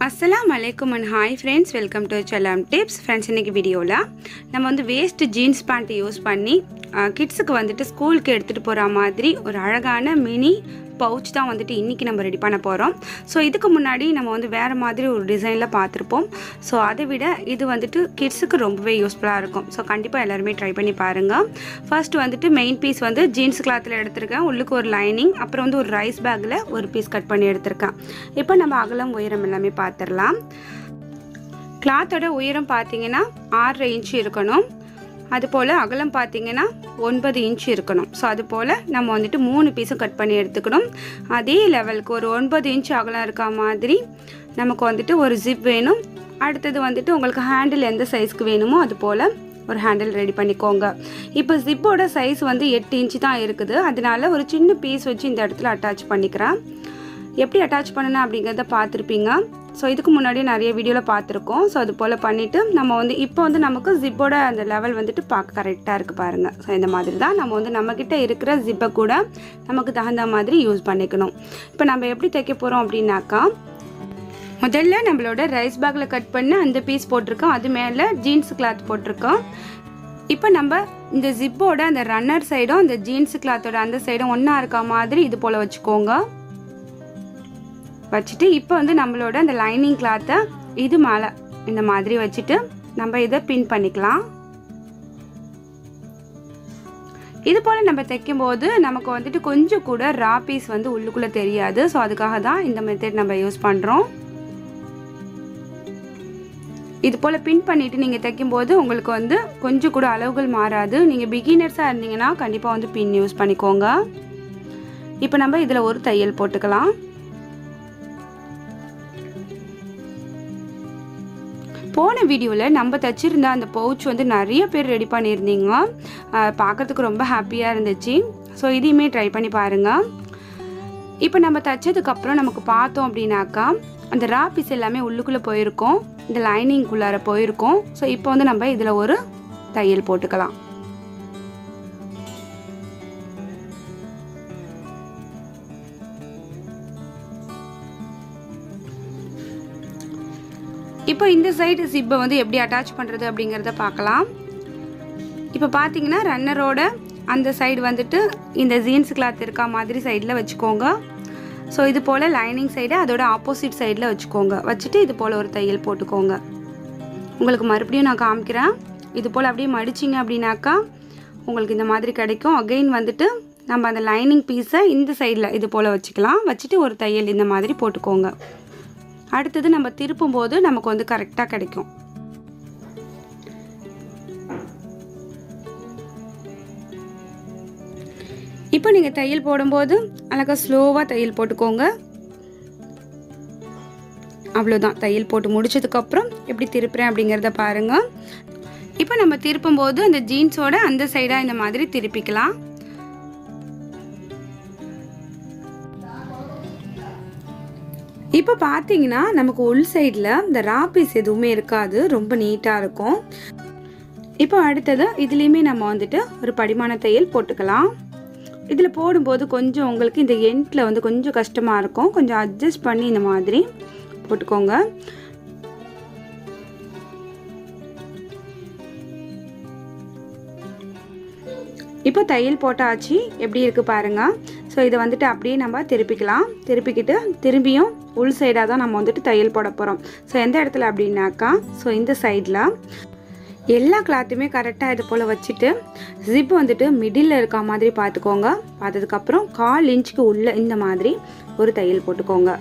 அஸ்ஸலாமு அலைக்கும் and hi friends, welcome to chellamtips. Friends, இன்றைக்கி வீடியோவில் நம்ம வந்து வேஸ்ட் ஜீன்ஸ் பேண்ட் யூஸ் பண்ணி கிட்ஸுக்கு வந்துட்டு ஸ்கூலுக்கு எடுத்துகிட்டு போகிற மாதிரி ஒரு அழகான மினி பவுச் தான் வந்துட்டு இன்றைக்கி நம்ம ரெடி பண்ண போகிறோம். ஸோ இதுக்கு முன்னாடி நம்ம வந்து வேறு மாதிரி ஒரு டிசைனில் பார்த்துருப்போம். ஸோ அதை விட இது வந்துட்டு கிட்ஸுக்கு ரொம்பவே யூஸ்ஃபுல்லாக இருக்கும். ஸோ கண்டிப்பாக எல்லாருமே ட்ரை பண்ணி பாருங்கள். ஃபர்ஸ்ட் வந்துட்டு மெயின் பீஸ் வந்து ஜீன்ஸ் கிளாத்தில் எடுத்திருக்கேன். உள்ளுக்கு ஒரு லைனிங், அப்புறம் வந்து ஒரு ரைஸ் பேக்கில் ஒரு பீஸ் கட் பண்ணி எடுத்திருக்கேன். இப்போ நம்ம அகலம் உயரம் எல்லாமே பார்த்துடலாம். கிளாத்தோட உயரம் பார்த்தீங்கன்னா 6.5 இன்ச்சு இருக்கணும். அதுபோல் அகலம் பார்த்தீங்கன்னா 9 இன்ச் இருக்கணும். ஸோ அதுபோல் நம்ம வந்துட்டு 3 பீஸும் கட் பண்ணி எடுத்துக்கணும். அதே லெவலுக்கு ஒரு 9 இன்ச் அகலம் இருக்க மாதிரி நமக்கு வந்துட்டு ஒரு ஜிப் வேணும். அடுத்தது வந்துட்டு உங்களுக்கு ஹேண்டில் எந்த சைஸ்க்கு வேணுமோ அது போல் ஒரு ஹேண்டில் ரெடி பண்ணிக்கோங்க. இப்போ ஜிப்போட சைஸ் வந்து 8 இன்ச்சு தான் இருக்குது. அதனால ஒரு சின்ன பீஸ் வச்சு இந்த இடத்துல அட்டாச் பண்ணிக்கிறேன். எப்படி அட்டாச் பண்ணணும் அப்படிங்கிறத பார்த்துருப்பீங்க. ஸோ இதுக்கு முன்னாடி நிறைய வீடியோவில் பார்த்துருக்கோம். ஸோ அது போல் பண்ணிவிட்டு நம்ம வந்து இப்போ வந்து நமக்கு ஜிப்போட அந்த லெவல் வந்துட்டு பார்க்க கரெக்டாக இருக்குது பாருங்கள். ஸோ இந்த மாதிரி தான் நம்ம வந்து நம்மக்கிட்ட இருக்கிற ஜிப்பை கூட நமக்கு தகுந்த மாதிரி யூஸ் பண்ணிக்கணும். இப்போ நம்ம எப்படி தைக்க போகிறோம் அப்படின்னாக்கா, முதல்ல நம்மளோட ரைஸ் பேக்கில் கட் பண்ணி அந்த பீஸ் போட்டிருக்கோம். அது மேலே ஜீன்ஸ் கிளாத் போட்டிருக்கோம். இப்போ நம்ம இந்த ஜிப்போட அந்த ரன்னர் சைடும் அந்த ஜீன்ஸ் கிளாத்தோட அந்த சைடும் ஒன்றா இருக்க மாதிரி இது போல் வச்சுக்கோங்க. வச்சுட்டு இப்போ வந்து நம்மளோட அந்த லைனிங் கிளாத்தை இது மேலே இந்த மாதிரி வச்சுட்டு நம்ம இதை பின் பண்ணிக்கலாம். இது போல் நம்ம தைக்கும்போது நமக்கு வந்துட்டு கொஞ்சம் கூட ரா பீஸ் வந்து உள்ளுக்குள்ளே தெரியாது. ஸோ அதுக்காக தான் இந்த மெத்தட் நம்ம யூஸ் பண்ணுறோம். இது போல் பின் பண்ணிவிட்டு நீங்கள் தைக்கும்போது உங்களுக்கு வந்து கொஞ்சம் கூட அளவுகள் மாறாது. நீங்கள் பிகினர்ஸாக இருந்தீங்கன்னா கண்டிப்பாக வந்து பின் யூஸ் பண்ணிக்கோங்க. இப்போ நம்ம இதில் ஒரு தையல் போட்டுக்கலாம். போன வீடியோவில் நம்ம தைச்சிருந்த அந்த பவுச் வந்து நிறைய பேர் ரெடி பண்ணியிருந்தீங்க. பார்க்குறதுக்கு ரொம்ப ஹாப்பியாக இருந்துச்சு. ஸோ இதையுமே ட்ரை பண்ணி பாருங்கள். இப்போ நம்ம தைச்சதுக்கப்புறம் நமக்கு பார்த்தோம் அப்படின்னாக்கா அந்த ரா பீஸ் எல்லாமே உள்ளுக்குள்ளே போயிருக்கோம், இந்த லைனிங்குள்ளார போயிருக்கோம். ஸோ இப்போ வந்து நம்ம இதில் ஒரு தையல் போட்டுக்கலாம். இப்போ இந்த சைடு ஜிப்பை வந்து எப்படி அட்டாச் பண்ணுறது அப்படிங்கிறத பார்க்கலாம். இப்போ பார்த்தீங்கன்னா ரன்னரோட அந்த சைடு வந்துட்டு இந்த ஜீன்ஸ் கிளாத் இருக்கா மாதிரி சைடில் வச்சுக்கோங்க. ஸோ இது போல் லைனிங் சைடு அதோட ஆப்போசிட் சைடில் வச்சுக்கோங்க. வச்சுட்டு இது போல் ஒரு தையல் போட்டுக்கோங்க. உங்களுக்கு மறுபடியும் நான் காமிக்கிறேன். இது போல் அப்படியே மடிச்சிங்க அப்படின்னாக்கா உங்களுக்கு இந்த மாதிரி கிடைக்கும். அகெயின் வந்துட்டு நம்ம அந்த லைனிங் பீஸை இந்த சைடில் இது போல் வச்சுக்கலாம். வச்சுட்டு ஒரு தையல் இந்த மாதிரி போட்டுக்கோங்க. அடுத்தது நம்ம திருப்பும் போது நமக்கு வந்து கரெக்டாக கிடைக்கும். இப்போ நீங்கள் தையல் போடும்போது அழகாக ஸ்லோவாக தையல் போட்டுக்கோங்க. அவ்வளோதான். தையல் போட்டு முடிச்சதுக்கப்புறம் எப்படி திருப்புறேன் அப்படிங்கிறத பாருங்கள். இப்போ நம்ம திருப்பும் போது அந்த ஜீன்ஸோட அந்த சைடாக இந்த மாதிரி திருப்பிக்கலாம். இப்போ பார்த்தீங்கன்னா நமக்கு உள் சைடில் இந்த ரா பீஸ் எதுவுமே இருக்காது, ரொம்ப நீட்டாக இருக்கும். இப்போ அடுத்தது இதுலேயுமே நம்ம வந்துட்டு ஒரு படிமான தையல் போட்டுக்கலாம். இதில் போடும்போது கொஞ்சம் உங்களுக்கு இந்த எண்டில் வந்து கொஞ்சம் கஷ்டமாக இருக்கும். கொஞ்சம் அட்ஜஸ்ட் பண்ணி இந்த மாதிரி போட்டுக்கோங்க. இப்போ தையல் போட்டாச்சு, எப்படி இருக்குது பாருங்கள். ஸோ இதை வந்துட்டு அப்படியே நம்ம திருப்பிக்கலாம். திருப்பிக்கிட்டு திரும்பியும் உள் சைடாக தான் நம்ம வந்துட்டு தையல் போட போகிறோம். ஸோ எந்த இடத்துல அப்படின்னாக்கா, ஸோ இந்த சைடில் எல்லா கிளாத்துமே கரெக்டாக இது போல் வச்சுட்டு ஜிப் வந்துட்டு மிடில் இருக்க மாதிரி பார்த்துக்கோங்க. பார்த்ததுக்கப்புறம் 1/4 இன்ச்சுக்கு உள்ள இந்த மாதிரி ஒரு தையல் போட்டுக்கோங்க.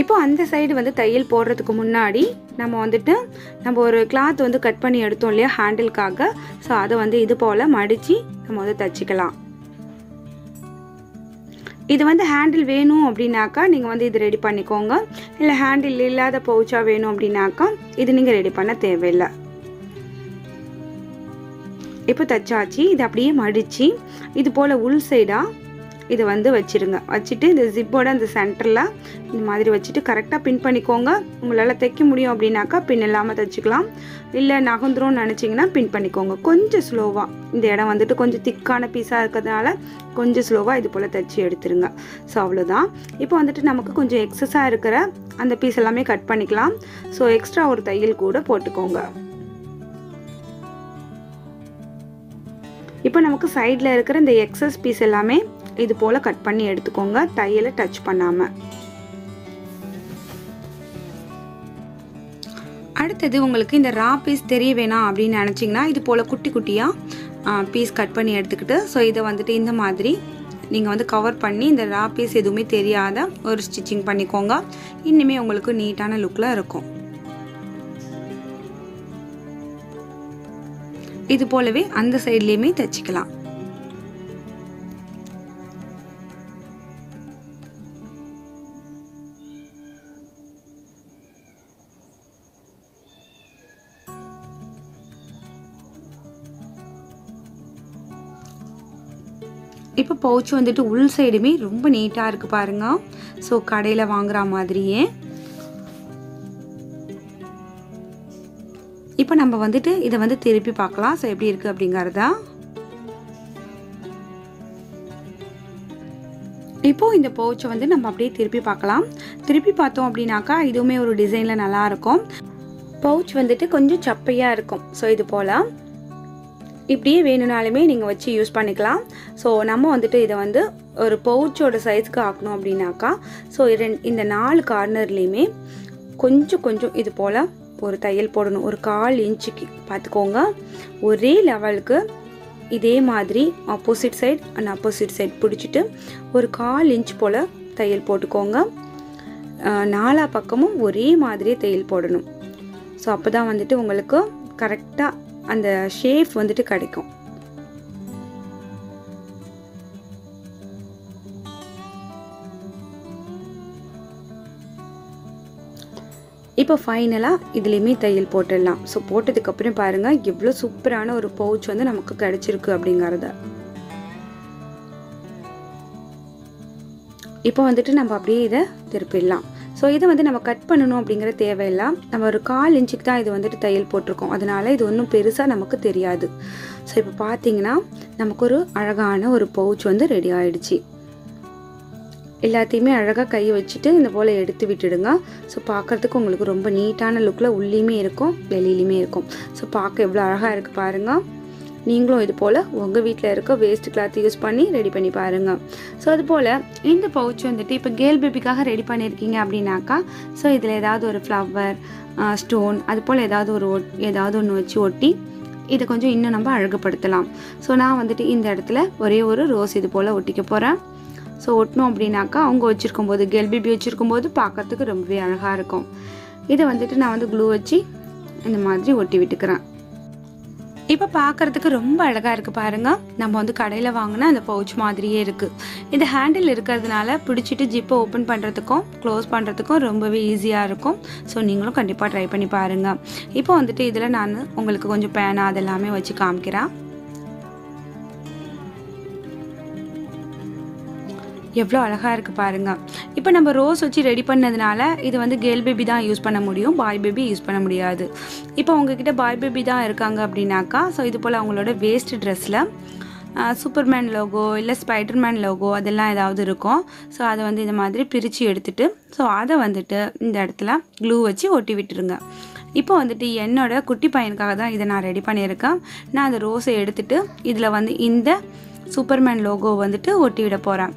இப்போ அந்த சைடு வந்து தையல் போடுறதுக்கு முன்னாடி நம்ம ஒரு கிளாத் வந்து கட் பண்ணி எடுத்தோம் இல்லையா ஹேண்டிலுக்காக. ஸோ அதை வந்து இது போல் மடித்து நம்ம வந்து தைச்சிக்கலாம். இது வந்து ஹேண்டில் வேணும் அப்படின்னாக்கா நீங்கள் வந்து இது ரெடி பண்ணிக்கோங்க. இல்லை ஹேண்டில் இல்லாத பவுச்சாக வேணும் அப்படின்னாக்கா இது நீங்கள் ரெடி பண்ண தேவையில்லை. இப்போ தைச்சாச்சு. இது அப்படியே மடித்து இது போல் உள் சைடாக இதை வந்து வச்சுருங்க. வச்சுட்டு இந்த ஜிப்போட அந்த சென்டரில் இந்த மாதிரி வச்சுட்டு கரெக்டாக பின் பண்ணிக்கோங்க. உங்களால் தைக்க முடியும் அப்படின்னாக்கா பின் இல்லாமல் தைச்சிக்கலாம். இல்லை நகந்துரும்னு நினச்சிங்கன்னா பின் பண்ணிக்கோங்க. கொஞ்சம் ஸ்லோவாக, இந்த இடம் வந்துட்டு கொஞ்சம் திக்கான பீஸாக இருக்கிறதுனால கொஞ்சம் ஸ்லோவாக இது போல் தைச்சி எடுத்துருங்க. ஸோ அவ்வளோதான். இப்போ வந்துட்டு நமக்கு கொஞ்சம் எக்ஸஸாக இருக்கிற அந்த பீஸ் எல்லாமே கட் பண்ணிக்கலாம். ஸோ எக்ஸ்ட்ரா ஒரு தையல் கூட போட்டுக்கோங்க. இப்போ நமக்கு சைடில் இருக்கிற இந்த எக்ஸஸ் பீஸ் எல்லாமே இது போல் கட் பண்ணி எடுத்துக்கோங்க, தையலை டச் பண்ணாமல். அடுத்தது உங்களுக்கு இந்த ரா பீஸ் தெரிய வேணாம் அப்படின்னு நினச்சிங்கன்னா இது போல் குட்டி குட்டியாக பீஸ் கட் பண்ணி எடுத்துக்கிட்டு ஸோ இதை வந்துட்டு இந்த மாதிரி நீங்கள் வந்து கவர் பண்ணி இந்த ரா பீஸ் எதுவுமே தெரியாத ஒரு ஸ்டிச்சிங் பண்ணிக்கோங்க. இன்னுமே உங்களுக்கு நீட்டான லுக்கில் இருக்கும். இது போலவே அந்த சைட்லேயுமே தைச்சிக்கலாம். இப்போ பவுச் வந்துட்டு உள் சைடுமே ரொம்ப நீட்டாக இருக்குது பாருங்க. ஸோ கடையில் வாங்குற மாதிரியே. இப்போ நம்ம வந்துட்டு இதை வந்து திருப்பி பார்க்கலாம். ஸோ எப்படி இருக்குது அப்படிங்கிறதா. இப்போது இந்த பவுச்சை வந்து நம்ம அப்படியே திருப்பி பார்க்கலாம். திருப்பி பார்த்தோம் அப்படின்னாக்கா இதுவுமே ஒரு டிசைனில் நல்லாயிருக்கும். பவுச் வந்துட்டு கொஞ்சம் சப்பையாக இருக்கும். ஸோ இது போல் இப்படியே வேணும்னாலுமே நீங்கள் வச்சு யூஸ் பண்ணிக்கலாம். ஸோ நம்ம வந்துட்டு இதை வந்து ஒரு பவுச்சோட சைஸ்க்கு ஆக்கணும் அப்படின்னாக்கா ஸோ இந்த 4 கார்னர்லேயுமே கொஞ்சம் கொஞ்சம் இது போல் ஒரு தையல் போடணும். ஒரு 1/4 இன்ச்சுக்கு பார்த்துக்கோங்க. ஒரே லெவலுக்கு இதே மாதிரி opposite side and opposite side பிடிச்சிட்டு ஒரு 1/4 இன்ச் போல் தையல் போட்டுக்கோங்க. 4 பக்கமும் ஒரே மாதிரியே தையல் போடணும். ஸோ அப்போ தான் வந்துட்டு உங்களுக்கு கரெக்டாக அந்த ஷேப் வந்துட்டு கிடைக்கும். இப்போ ஃபைனலாக இதுலேயுமே தையல் போட்டுடலாம். ஸோ போட்டதுக்கப்புறம் பாருங்கள் எவ்வளோ சூப்பரான ஒரு பவுச் வந்து நமக்கு கிடச்சிருக்கு அப்படிங்கிறத. இப்போ வந்துட்டு நம்ம அப்படியே இதை திருப்பிடலாம். ஸோ இதை வந்து நம்ம கட் பண்ணணும் அப்படிங்கிற தேவையில்லை. நம்ம ஒரு 1/4 இன்ச்சுக்கு தான் இது வந்துட்டு தையல் போட்டிருக்கோம். அதனால இது ஒன்றும் பெருசாக நமக்கு தெரியாது. ஸோ இப்போ பார்த்தீங்கன்னா நமக்கு ஒரு அழகான ஒரு பவுச் வந்து ரெடி ஆகிடுச்சு. எல்லாத்தையுமே அழகாக கை வச்சுட்டு இந்த போல் எடுத்து விட்டுடுங்க. ஸோ பார்க்குறதுக்கு உங்களுக்கு ரொம்ப நீட்டான லுக்கில் உள்ளேயுமே இருக்கும் வெளியிலையுமே இருக்கும். ஸோ பார்க்க எவ்வளோ அழகாக இருக்குது பாருங்கள். நீங்களும் இது போல் உங்கள் வீட்டில் இருக்க வேஸ்ட் கிளாத் யூஸ் பண்ணி ரெடி பண்ணி பாருங்கள். ஸோ அது போல் இந்த பவுச் வந்துட்டு இப்போ கேர்ள் பேபிக்காக ரெடி பண்ணியிருக்கீங்க அப்படின்னாக்கா ஸோ இதில் ஏதாவது ஒரு ஃப்ளவர் ஸ்டோன் அது போல் ஏதாவது ஒன்று வச்சு ஒட்டி இதை கொஞ்சம் இன்னும் நம்ம அழகுபடுத்தலாம். ஸோ நான் வந்துட்டு இந்த இடத்துல ஒரே ஒரு ரோஸ் இது போல் ஒட்டிக்க போகிறேன். ஸோ ஒட்டணும் அப்படின்னாக்கா அவங்க வச்சுருக்கும்போது கேர்ள் பேபி வச்சுருக்கும்போது பார்க்கறதுக்கு ரொம்பவே அழகாக இருக்கும். இதை வந்துட்டு நான் வந்து க்ளூ வச்சு இந்த மாதிரி ஒட்டி விட்டுக்கிறேன். இப்போ பார்க்குறதுக்கு ரொம்ப அழகாக இருக்குது பாருங்கள். நம்ம வந்து கடையில் வாங்கினா அந்த பவுச் மாதிரியே இருக்குது. இந்த ஹேண்டில் இருக்கிறதுனால பிடிச்சிட்டு ஜிப்பை ஓப்பன் பண்ணுறதுக்கும் க்ளோஸ் பண்ணுறதுக்கும் ரொம்பவே ஈஸியாக இருக்கும். ஸோ நீங்களும் கண்டிப்பாக ட்ரை பண்ணி பாருங்கள். இப்போ வந்துட்டு இதில் நான் உங்களுக்கு கொஞ்சம் பேனா அதெல்லாமே வச்சு காமிக்கிறேன். எவ்வளோ அழகாக இருக்குது பாருங்கள். இப்போ நம்ம ரோஸ் வச்சு ரெடி பண்ணதுனால இது வந்து கேர்ள் பேபி தான் யூஸ் பண்ண முடியும், பாய் பேபி யூஸ் பண்ண முடியாது. இப்போ உங்ககிட்ட பாய் பேபி தான் இருக்காங்க அப்படின்னாக்கா ஸோ இது போல் அவங்களோட வேஸ்ட் ட்ரெஸ்ஸில் சூப்பர்மேன் லோகோ இல்லை ஸ்பைடர்மேன் லோகோ அதெல்லாம் ஏதாவது இருக்கும். ஸோ அதை வந்து இந்த மாதிரி பிரித்து எடுத்துகிட்டு ஸோ அதை வந்துட்டு இந்த இடத்துல க்ளூ வச்சு ஒட்டி விட்டுருங்க. இப்போ வந்துட்டு என்னோடய குட்டி பையனுக்காக தான் இதை நான் ரெடி பண்ணியிருக்கேன். நான் அந்த ரோஸை எடுத்துகிட்டு இதில் வந்து இந்த சூப்பர்மேன் லோகோ வந்துட்டு ஒட்டி விட போகிறேன்.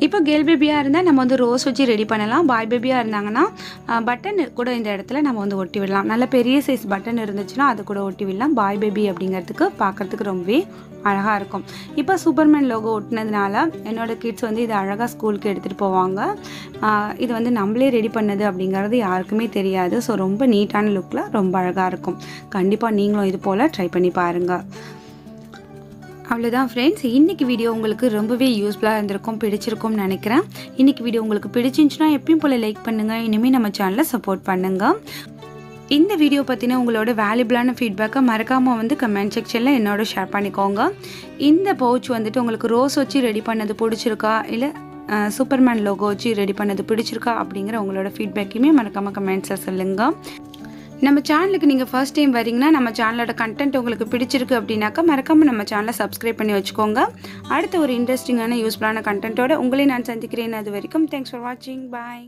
இப்போ கேர்ள் பேபியாக இருந்தால் நம்ம வந்து ரோஸ் வச்சு ரெடி பண்ணலாம். பாய் பேபியாக இருந்தாங்கன்னா பட்டன் கூட இந்த இடத்துல நம்ம வந்து ஒட்டி விடலாம். நல்ல பெரிய சைஸ் பட்டன் இருந்துச்சுன்னா அது கூட ஒட்டி விடலாம். பாய் பேபி அப்படிங்கிறதுக்கு பார்க்குறதுக்கு ரொம்பவே அழகாக இருக்கும். இப்போ சூப்பர்மேன் லோகோ ஒட்டினதுனால என்னோடய கிட்ஸ் வந்து இதை அழகாக ஸ்கூலுக்கு எடுத்துகிட்டு போவாங்க. இது வந்து நம்மளே ரெடி பண்ணது அப்படிங்கிறது யாருக்குமே தெரியாது. ஸோ ரொம்ப நீட்டான லுக்கில் ரொம்ப அழகாக இருக்கும். கண்டிப்பாக நீங்களும் இது போல் ட்ரை பண்ணி பாருங்கள். அவ்வளோதான் ஃப்ரெண்ட்ஸ், இன்றைக்கி வீடியோ உங்களுக்கு ரொம்பவே யூஸ்ஃபுல்லாக இருந்திருக்கும், பிடிச்சிருக்கும்னு நினைக்கிறேன். இன்றைக்கி வீடியோ உங்களுக்கு பிடிச்சிருந்துச்சுன்னா எப்பயும் போல் லைக் பண்ணுங்கள். இனிமேல் நம்ம சேனலை சப்போர்ட் பண்ணுங்கள். இந்த வீடியோ பற்றின உங்களோட வேல்யூபிளான ஃபீட்பேக்கை மறக்காமல் வந்து கமெண்ட் செக்ஷனில் என்னோட ஷேர் பண்ணிக்கோங்க. இந்த பவுச் வந்துட்டு உங்களுக்கு ரோஸ் வச்சு ரெடி பண்ணது பிடிச்சிருக்கா, இல்லை சூப்பர்மேன் லோகோ வச்சு ரெடி பண்ணது பிடிச்சிருக்கா அப்படிங்கிற உங்களோட ஃபீட்பேக்கையுமே மறக்காமல் கமெண்ட்ஸில் சொல்லுங்கள். நம்ம சேனலுக்கு நீங்கள் ஃபர்ஸ்ட் டைம் வரீங்கன்னா நம்ம சேனலோட கண்டென்ட் உங்களுக்கு பிடிச்சிருக்கு அப்படின்னாக்கா மறக்காமல் நம்ம சேனலை சப்ஸ்கிரைப் பண்ணி வச்சுக்கோங்க. அடுத்த ஒரு இன்ட்ரெஸ்டிங்கான யூஸ்ஃபுல்லான கண்டென்ட்டோட உங்களையும் நான் சந்திக்கிறேன். அது வரைக்கும் தேங்க்ஸ் ஃபார் வாட்சிங். பாய்.